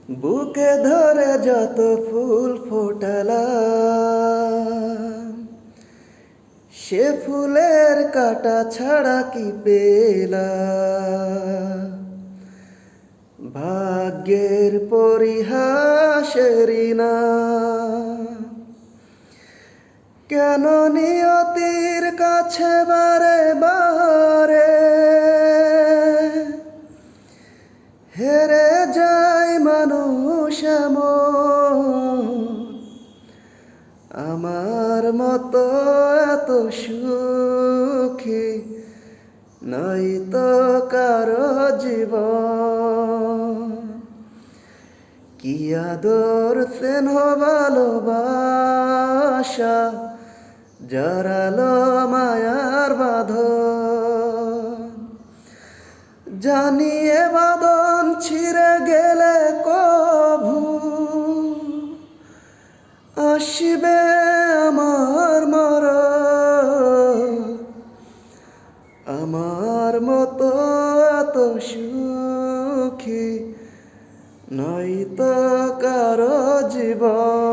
বুকে ধরে যত ফুল ফোটালাম, সে ফুলের কাটা ছাড়া কি পেলাম? ভাগ্যের পরিহাসেরই না, কেন নিয়তির কাছে বারে বারে হেরে যায় মানুষ এমন? আমার মতো এত সুখী নাই তো কারো জীবন। কি আদর স্নেহ ভালোবাসা জড়ালো মায়ার বাঁধন, জানিয়ে বাঁধন ছিঁড়ে গেলে কভু আসবে আমার মরণ। আমার মতো এত সুখী নাই তো কারো জীবন।